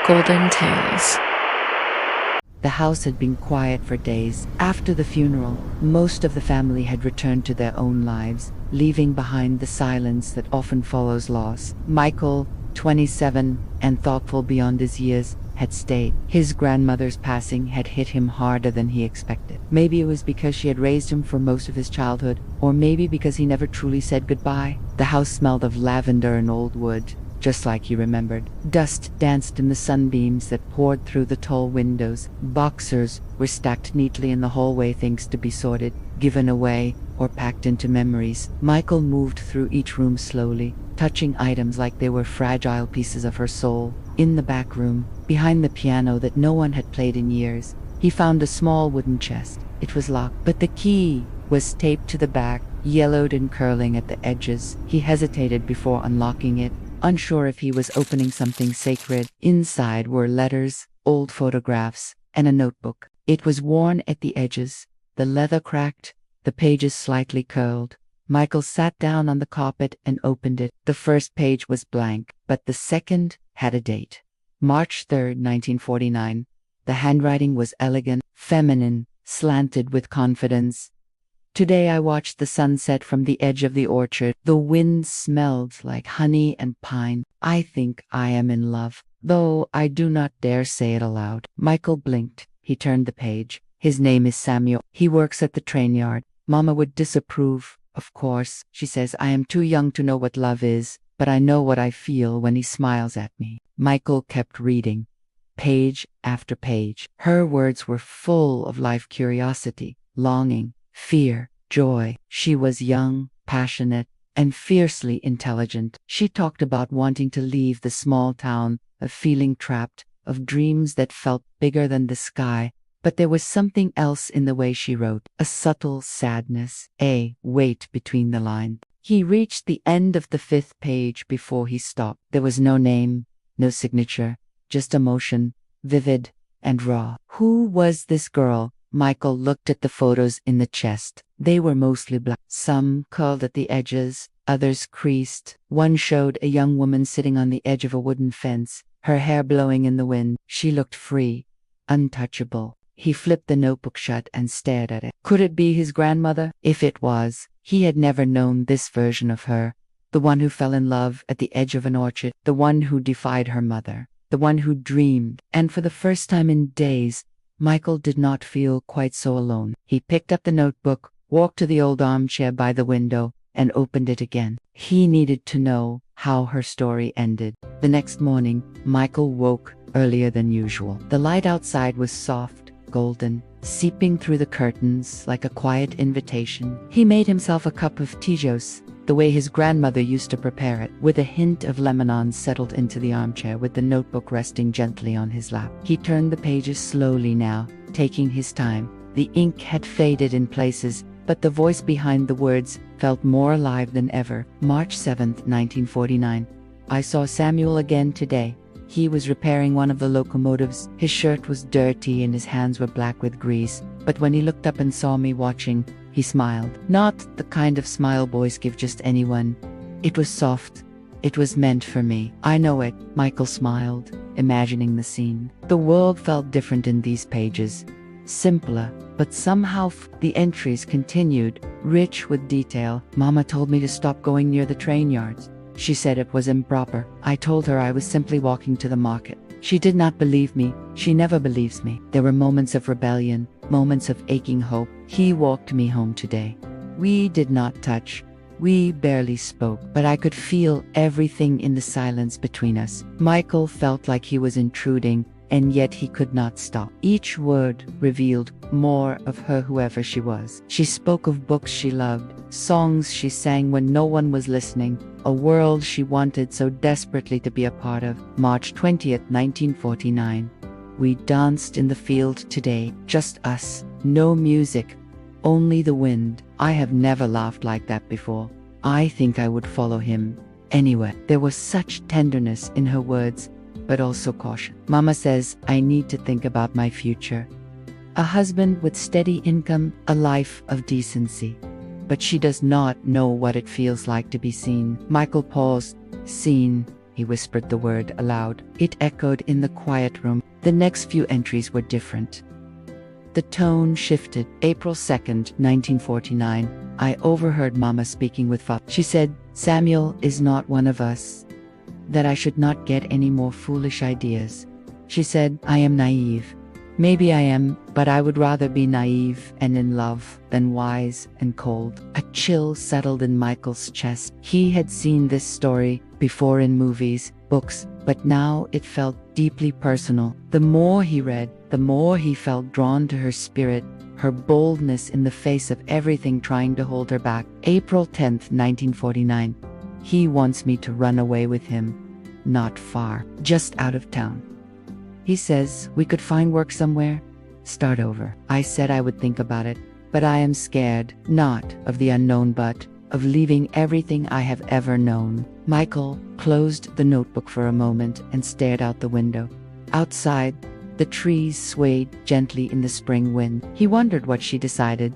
Golden Tales. The house had been quiet for days. After the funeral, most of the family had returned to their own lives, leaving behind the silence that often follows loss. Michael, 27 and thoughtful beyond his years, had stayed. His grandmother's passing had hit him harder than he expected. Maybe it was because she had raised him for most of his childhood, or maybe because he never truly said goodbye. The house smelled of lavender and old wood, just like he remembered. Dust danced in the sunbeams that poured through the tall windows. Boxers were stacked neatly in the hallway, things to be sorted, given away, or packed into memories. Michael moved through each room slowly, touching items like they were fragile pieces of her soul. In the back room, behind the piano that no one had played in years, he found a small wooden chest. It was locked, but the key was taped to the back, yellowed and curling at the edges. He hesitated before unlocking it, unsure if he was opening something sacred. Inside were letters, old photographs, and a notebook. It was worn at the edges, the leather cracked, the pages slightly curled. Michael sat down on the carpet and opened it. The first page was blank, but the second had a date. March 3rd, 1949. The handwriting was elegant, feminine, slanted with confidence. Today I watched the sunset from the edge of the orchard. The wind smelled like honey and pine. I think I am in love, though I do not dare say it aloud. Michael blinked. He turned the page. His name is Samuel. He works at the train yard. Mama would disapprove, of course. She says I am too young to know what love is, but I know what I feel when he smiles at me. Michael kept reading, page after page. Her words were full of life, curiosity, longing, fear, joy. She was young, passionate, and fiercely intelligent. She talked about wanting to leave the small town, of feeling trapped, of dreams that felt bigger than the sky. But there was something else in the way she wrote, a subtle sadness, a weight between the lines. He reached the end of the 5th page before he stopped. There was no name, no signature, just emotion, vivid and raw. Who was this girl? Michael looked at the photos in the chest. They were mostly black, some curled at the edges, others creased. One showed a young woman sitting on the edge of a wooden fence, her hair blowing in the wind. She looked free, untouchable. He flipped the notebook shut and stared at it. Could it be his grandmother? If it was, he had never known this version of her, the one who fell in love at the edge of an orchard, the one who defied her mother, the one who dreamed. And for the first time in days, Michael did not feel quite so alone. He picked up the notebook, walked to the old armchair by the window, and opened it again. He needed to know how her story ended. The next morning, Michael woke earlier than usual. The light outside was soft, golden, seeping through the curtains like a quiet invitation. He made himself a cup of tijos, the way his grandmother used to prepare it, with a hint of lemon settled into the armchair with the notebook resting gently on his lap. He turned the pages slowly now, taking his time. The ink had faded in places, but the voice behind the words felt more alive than ever. March 7th, 1949. I saw Samuel again today. He was repairing one of the locomotives. His shirt was dirty and his hands were black with grease, but when he looked up and saw me watching, he smiled. Not the kind of smile boys give just anyone. It was soft. It was meant for me. I know it. Michael smiled, imagining the scene. The world felt different in these pages. Simpler, but somehow the entries continued, rich with detail. Mama told me to stop going near the train yards. She said it was improper. I told her I was simply walking to the market. She did not believe me. She never believes me. There were moments of rebellion, moments of aching hope. He walked me home today. We did not touch. We barely spoke, but I could feel everything in the silence between us. Michael felt like he was intruding, and yet he could not stop. Each word revealed more of her, whoever she was. She spoke of books she loved, songs she sang when no one was listening, a world she wanted so desperately to be a part of. March 20th, 1949. We danced in the field today, just us, no music, only the wind. I have never laughed like that before. I think I would follow him anywhere. There was such tenderness in her words, but also caution. Mama says I need to think about my future. A husband with steady income, a life of decency. But she does not know what it feels like to be seen. Michael paused. Seen. He whispered the word aloud. It echoed in the quiet room. The next few entries were different. The tone shifted. April 2nd, 1949. I overheard Mama speaking with Father. She said, Samuel is not one of us. That I should not get any more foolish ideas. She said, I am naive. Maybe I am, but I would rather be naive and in love than wise and cold. A chill settled in Michael's chest. He had seen this story before in movies, books, but now it felt deeply personal. The more he read, the more he felt drawn to her spirit, her boldness in the face of everything trying to hold her back. April 10th, 1949. He wants me to run away with him. Not far, just out of town. He says we could find work somewhere, start over. I said I would think about it, but I am scared, not of the unknown, but of leaving everything I have ever known. Michael closed the notebook for a moment and stared out the window. Outside, the trees swayed gently in the spring wind. He wondered what she decided.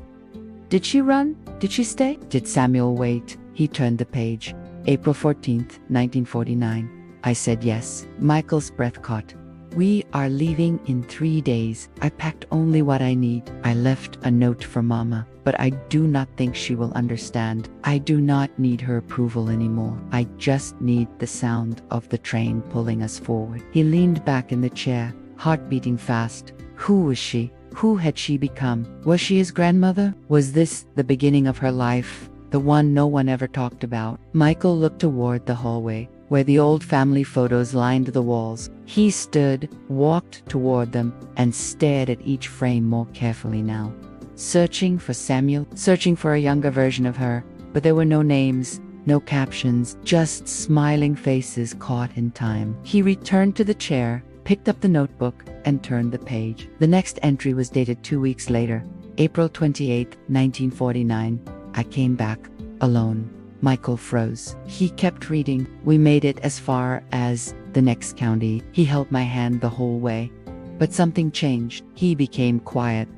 Did she run? Did she stay? Did Samuel wait? He turned the page. April 14th, 1949. I said yes. Michael's breath caught. We are leaving in 3 days. I packed only what I need. I left a note for Mama, but I do not think she will understand. I do not need her approval anymore. I just need the sound of the train pulling us forward. He leaned back in the chair, heart beating fast. Who was she? Who had she become? Was she his grandmother? Was this the beginning of her life? The one no one ever talked about? Michael looked toward the hallway, where the old family photos lined the walls. He stood, walked toward them, and stared at each frame more carefully now. Searching for Samuel, searching for a younger version of her, but there were no names, no captions, just smiling faces caught in time. He returned to the chair, picked up the notebook, and turned the page. The next entry was dated 2 weeks later, April 28, 1949. I came back, alone. Michael froze. He kept reading. We made it as far as the next county. He held my hand the whole way. But something changed. He became quiet,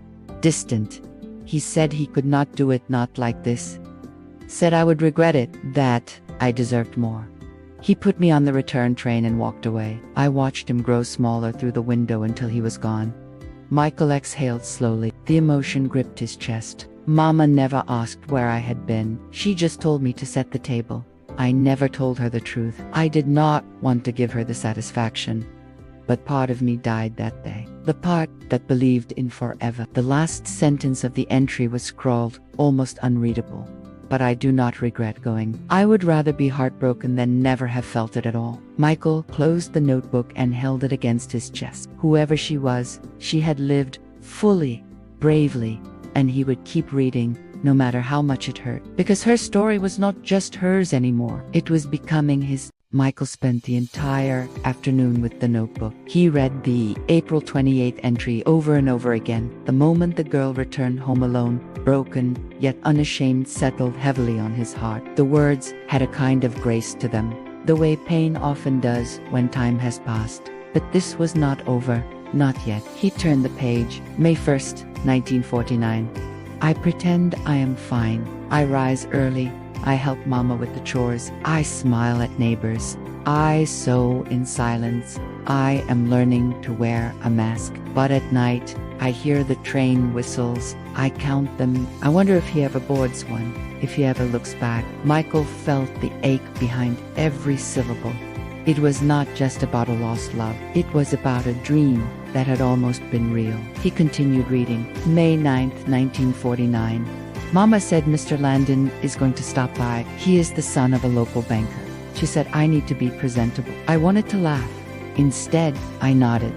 distant. He said he could not do it, not like this. Said I would regret it, that I deserved more. He put me on the return train and walked away. I watched him grow smaller through the window until he was gone. Michael exhaled slowly. The emotion gripped his chest. Mama never asked where I had been. She just told me to set the table. I never told her the truth. I did not want to give her the satisfaction. But part of me died that day. The part that believed in forever. The last sentence of the entry was scrawled, almost unreadable. But I do not regret going. I would rather be heartbroken than never have felt it at all. Michael closed the notebook and held it against his chest. Whoever she was, she had lived fully, bravely, and he would keep reading, no matter how much it hurt. Because her story was not just hers anymore. It was becoming his. Michael spent the entire afternoon with the notebook. He read the April 28th entry over and over again. The moment the girl returned home alone, broken, yet unashamed, settled heavily on his heart. The words had a kind of grace to them, the way pain often does when time has passed. But this was not over. Not yet. He turned the page. May 1st, 1949. I pretend I am fine. I rise early. I help Mama with the chores. I smile at neighbors. I sew in silence. I am learning to wear a mask. But at night, I hear the train whistles. I count them. I wonder if he ever boards one, if he ever looks back. Michael felt the ache behind every syllable. It was not just about a lost love. It was about a dream that had almost been real. He continued reading. May 9th, 1949. Mama said Mr. Landon is going to stop by. He is the son of a local banker. She said I need to be presentable. I wanted to laugh. Instead, I nodded.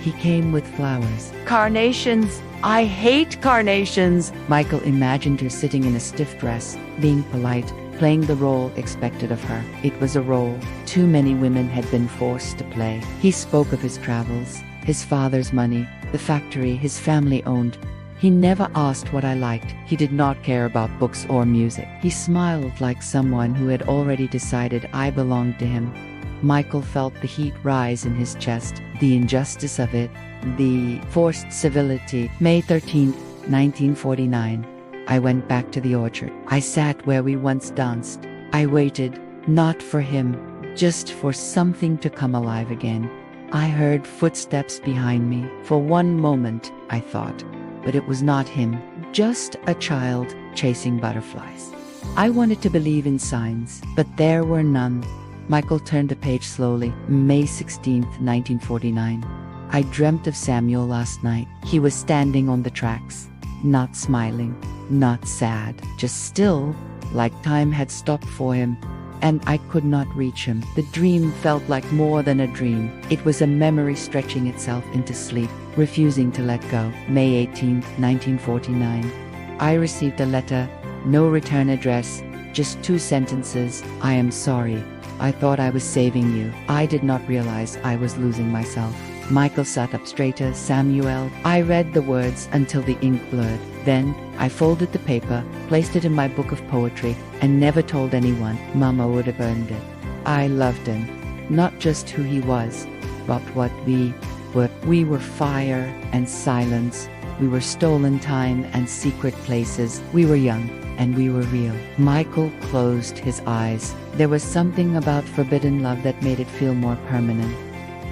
He came with flowers. Carnations! I hate carnations! Michael imagined her sitting in a stiff dress, being polite, playing the role expected of her. It was a role too many women had been forced to play. He spoke of his travels, his father's money, the factory his family owned. He never asked what I liked. He did not care about books or music. He smiled like someone who had already decided I belonged to him. Michael felt the heat rise in his chest, the injustice of it, the forced civility. May 13th, 1949. I went back to the orchard. I sat where we once danced. I waited, not for him, just for something to come alive again. I heard footsteps behind me. For one moment, I thought, but it was not him, just a child chasing butterflies. I wanted to believe in signs, but there were none. Michael turned the page slowly. May 16th, 1949. I dreamt of Samuel last night. He was standing on the tracks, not smiling, not sad, just still, like time had stopped for him, and I could not reach him. The dream felt like more than a dream. It was a memory stretching itself into sleep, refusing to let go. May 18th, 1949. I received a letter, no return address, just 2 sentences. I am sorry. I thought I was saving you. I did not realize I was losing myself. Michael sat up straighter. Samuel. I read the words until the ink blurred. Then, I folded the paper, placed it in my book of poetry, and never told anyone. Mama would have burned it. I loved him. Not just who he was, but what we were. We were fire and silence. We were stolen time and secret places. We were young, and we were real. Michael closed his eyes. There was something about forbidden love that made it feel more permanent.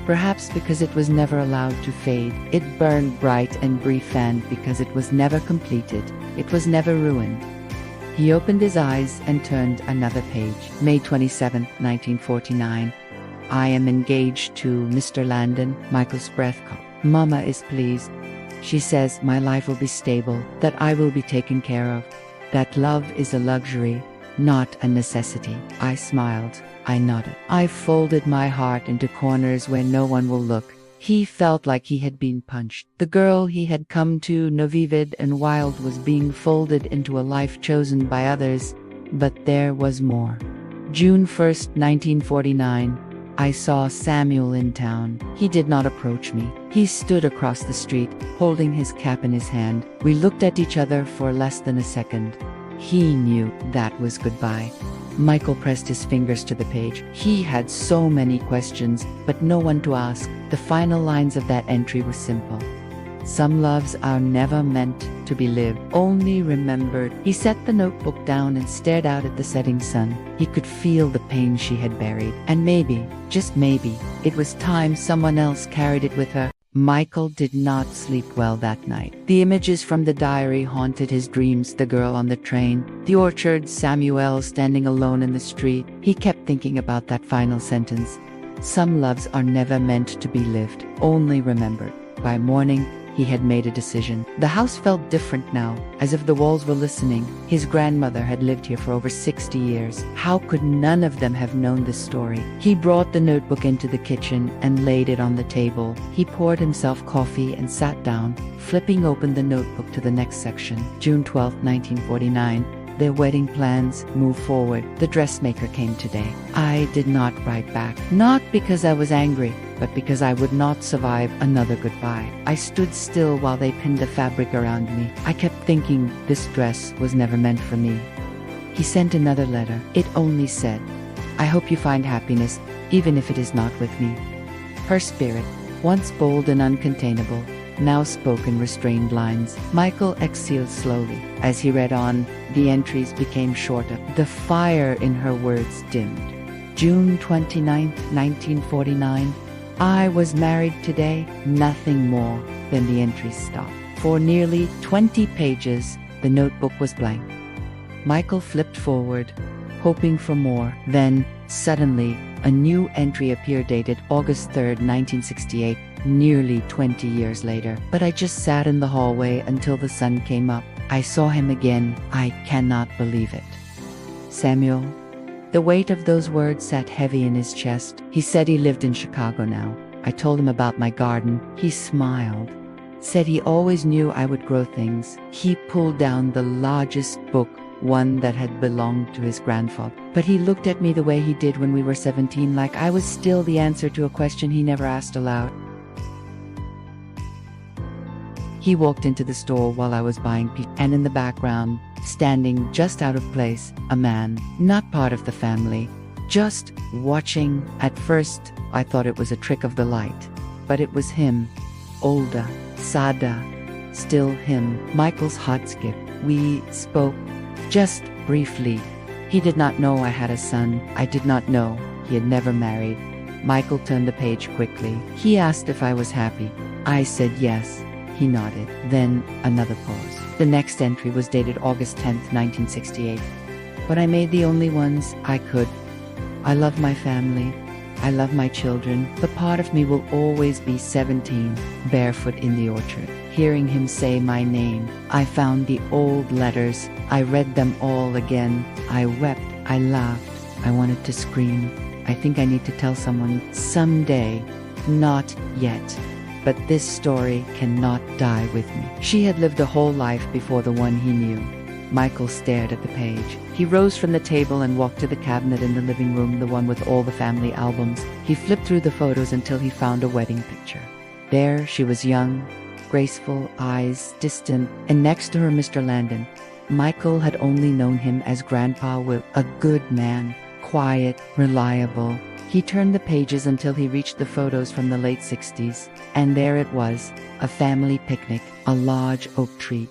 Perhaps because it was never allowed to fade. It burned bright and brief, and because it was never completed, it was never ruined. He opened his eyes and turned another page. May 27, 1949. I am engaged to Mr. Landon. Michael's breath caught. Mama is pleased. She says my life will be stable, that I will be taken care of, that love is a luxury, not a necessity. I smiled. I nodded. I folded my heart into corners where no one will look. He felt like he had been punched. The girl he had come to know vivid and wild was being folded into a life chosen by others. But there was more. June 1st, 1949. I saw Samuel in town. He did not approach me. He stood across the street, holding his cap in his hand. We looked at each other for less than a second. He knew that was goodbye. Michael pressed his fingers to the page. He had so many questions, but no one to ask. The final lines of that entry were simple. Some loves are never meant to be lived, only remembered. He set the notebook down and stared out at the setting sun. He could feel the pain she had buried. And maybe, just maybe, it was time someone else carried it with her. Michael did not sleep well that night. The images from the diary haunted his dreams. The girl on the train, the orchard, Samuel standing alone in the street. He kept thinking about that final sentence. Some loves are never meant to be lived, only remembered. By morning, he had made a decision. The house felt different now, as if the walls were listening. His grandmother had lived here for over 60 years. How could none of them have known this story? He brought the notebook into the kitchen and laid it on the table. He poured himself coffee and sat down, flipping open the notebook to the next section. June 12, 1949. Their wedding plans move forward. The dressmaker came today. I did not write back. Not because I was angry, but because I would not survive another goodbye. I stood still while they pinned the fabric around me. I kept thinking this dress was never meant for me. He sent another letter. It only said, I hope you find happiness, even if it is not with me. Her spirit, once bold and uncontainable, now spoke in restrained lines. Michael exhaled slowly. As he read on, the entries became shorter. The fire in her words dimmed. June 29, 1949. I was married today. Nothing more. Then the entries stopped. For nearly 20 pages, the notebook was blank. Michael flipped forward, hoping for more. Then, suddenly, a new entry appeared dated August 3, 1968. Nearly 20 years later. But I just sat in the hallway until the sun came up. I saw him again. I cannot believe it. Samuel. The weight of those words sat heavy in his chest. He said he lived in Chicago now. I told him about my garden. He smiled. Said he always knew I would grow things. He pulled down the largest book, one that had belonged to his grandfather. But he looked at me the way he did when we were 17, like I was still the answer to a question he never asked aloud. He walked into the store while I was buying pizza, and in the background, standing just out of place, a man, not part of the family, just watching. At first, I thought it was a trick of the light. But it was him. Older, sadder, still him. Michael's heart skipped. We spoke, just briefly. He did not know I had a son. I did not know. he had never married. Michael turned the page quickly. He asked if I was happy. I said yes. He nodded. Then another pause. The next entry was dated August 10th, 1968. But I made the only ones I could. I love my family. I love my children, but part of me will always be 17, barefoot in the orchard, hearing him say my name. I found the old letters. I read them all again. I wept. I laughed. I wanted to scream. I think I need to tell someone someday. Not yet. But this story cannot die with me. She had lived a whole life before the one he knew. Michael stared at the page. He rose from the table and walked to the cabinet in the living room, the one with all the family albums. He flipped through the photos until he found a wedding picture. There she was, young, graceful, eyes distant, and next to her Mr. Landon. Michael had only known him as Grandpa Will, a good man, quiet, reliable. He turned the pages until he reached the photos from the late 60s, and there it was, a family picnic, a large oak tree.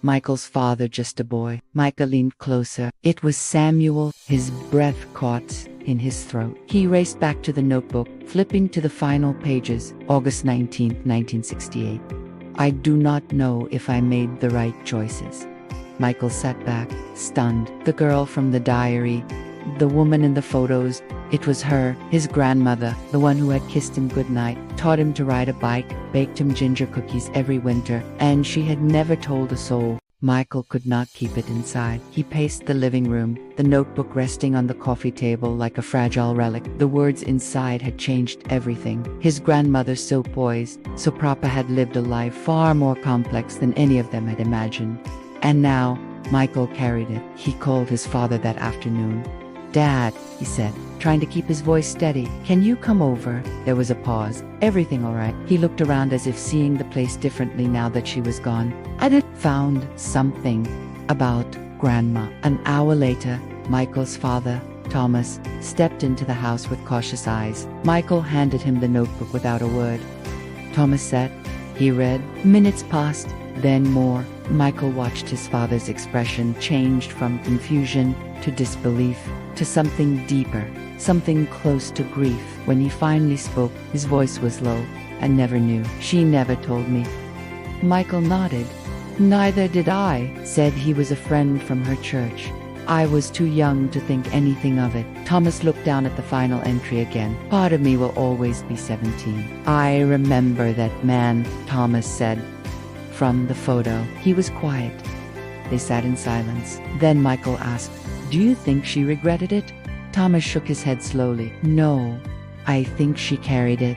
Michael's father just a boy. Michael leaned closer. It was Samuel, his breath caught in his throat. He raced back to the notebook, flipping to the final pages, August 19th, 1968. I do not know if I made the right choices. Michael sat back, stunned. The girl from the diary, the woman in the photos, it was her, his grandmother, the one who had kissed him goodnight, taught him to ride a bike, baked him ginger cookies every winter, and she had never told a soul. Michael could not keep it inside. He paced the living room, the notebook resting on the coffee table like a fragile relic. The words inside had changed everything. His grandmother, so poised, so proper, had lived a life far more complex than any of them had imagined. And now, Michael carried it. He called his father that afternoon. Dad, he said, trying to keep his voice steady, can you come over? There was a pause. Everything all right? He looked around as if seeing the place differently now that she was gone. I had found something about Grandma. An hour later, Michael's father, Thomas, stepped into the house with cautious eyes. Michael handed him the notebook without a word. Thomas sat. He read. Minutes passed, then more. Michael watched his father's expression change from confusion to disbelief to something deeper, something close to grief. When he finally spoke, his voice was low. I never knew. She never told me. Michael nodded. Neither did I. Said he was a friend from her church. I was too young to think anything of it. Thomas looked down at the final entry again. Part of me will always be 17. I remember that man, Thomas said. From the photo, he was quiet. They sat in silence. Then Michael asked, do you think she regretted it? Thomas shook his head slowly. No, I think she carried it.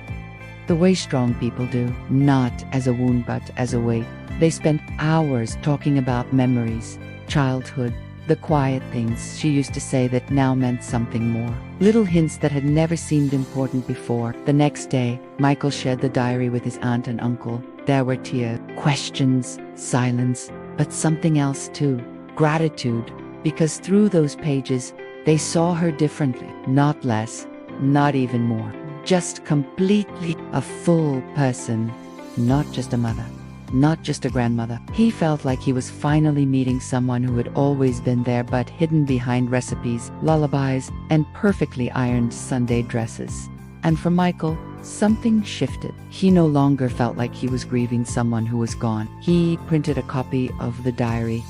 The way strong people do. Not as a wound, but as a weight. They spent hours talking about memories, childhood, the quiet things she used to say that now meant something more. Little hints that had never seemed important before. The next day, Michael shared the diary with his aunt and uncle. There were tears, questions, silence, but something else too. Gratitude. Because through those pages, they saw her differently. Not less, not even more. Just completely a full person. Not just a mother. Not just a grandmother. He felt like he was finally meeting someone who had always been there but hidden behind recipes, lullabies, and perfectly ironed Sunday dresses. And for Michael, something shifted. He no longer felt like he was grieving someone who was gone. He printed a copy of the diary,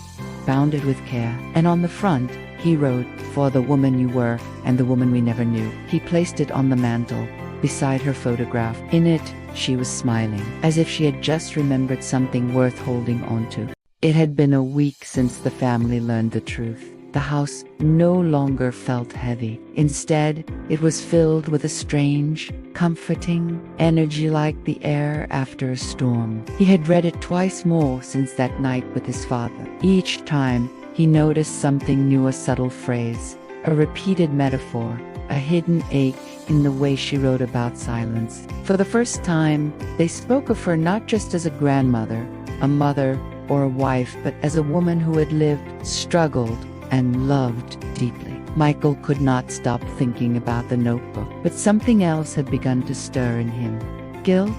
bound it with care, and on the front, he wrote, for the woman you were and the woman we never knew. He placed it on the mantel, beside her photograph. In it, she was smiling, as if she had just remembered something worth holding on to. It had been a week since the family learned the truth. The house no longer felt heavy. Instead, it was filled with a strange, comforting energy like the air after a storm. He had read it twice more since that night with his father. Each time, he noticed something new, a subtle phrase, a repeated metaphor, a hidden ache in the way she wrote about silence. For the first time, they spoke of her not just as a grandmother, a mother, or a wife, but as a woman who had lived, struggled, and loved deeply. Michael could not stop thinking about the notebook, but something else had begun to stir in him. Guilt,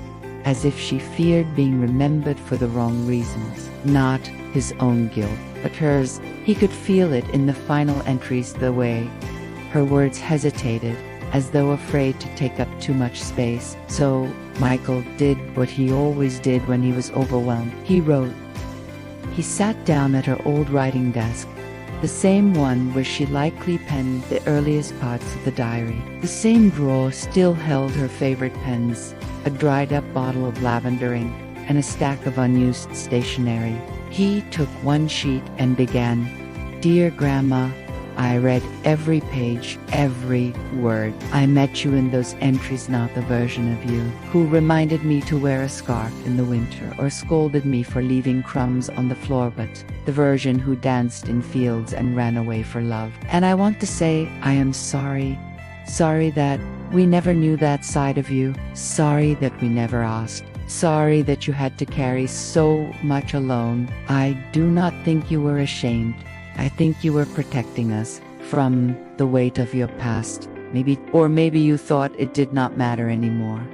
as if she feared being remembered for the wrong reasons. Not his own guilt, but hers. He could feel it in the final entries, the way her words hesitated, as though afraid to take up too much space. So Michael did what he always did when he was overwhelmed. He wrote. He sat down at her old writing desk, the same one where she likely penned the earliest parts of the diary. The same drawer still held her favorite pens, a dried-up bottle of lavender ink, and a stack of unused stationery. He took one sheet and began, "Dear Grandma, I read every page, every word. I met you in those entries, not the version of you who reminded me to wear a scarf in the winter or scolded me for leaving crumbs on the floor, but the version who danced in fields and ran away for love. And I want to say I am sorry. Sorry that we never knew that side of you. Sorry that we never asked. Sorry that you had to carry so much alone. I do not think you were ashamed. I think you were protecting us from the weight of your past. Maybe you thought it did not matter anymore.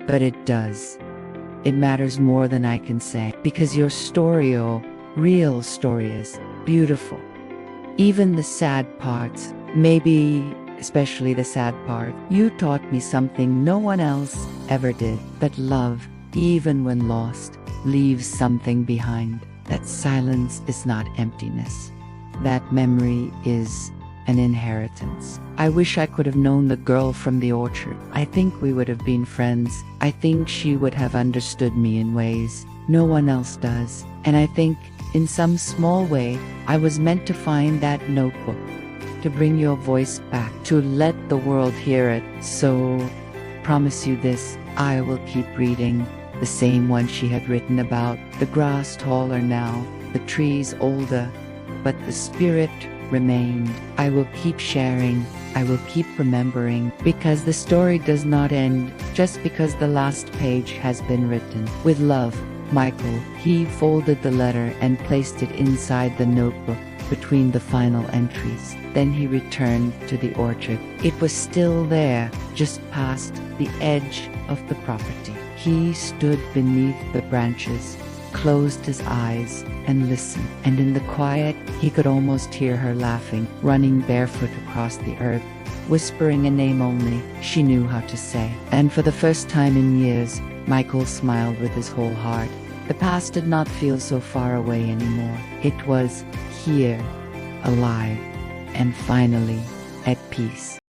But it does. It matters more than I can say, because your story, oh, real story, is beautiful. Even the sad parts, maybe especially the sad part. You taught me something no one else ever did, that love, even when lost, leaves something behind. That silence is not emptiness. That memory is an inheritance. I wish I could have known the girl from the orchard. I think we would have been friends. I think she would have understood me in ways no one else does. And I think, in some small way, I was meant to find that notebook, to bring your voice back, to let the world hear it. So, promise you this, I will keep reading, the same one she had written about, the grass taller now, the trees older, but the spirit remained. I will keep sharing, I will keep remembering, because the story does not end just because the last page has been written. With love, Michael. He folded the letter and placed it inside the notebook between the final entries. Then he returned to the orchard. It was still there, just past the edge of the property. He stood beneath the branches, closed his eyes, and listened. And in the quiet, he could almost hear her laughing, running barefoot across the earth, whispering a name only she knew how to say. And for the first time in years, Michael smiled with his whole heart. The past did not feel so far away anymore. It was here, alive, and finally at peace.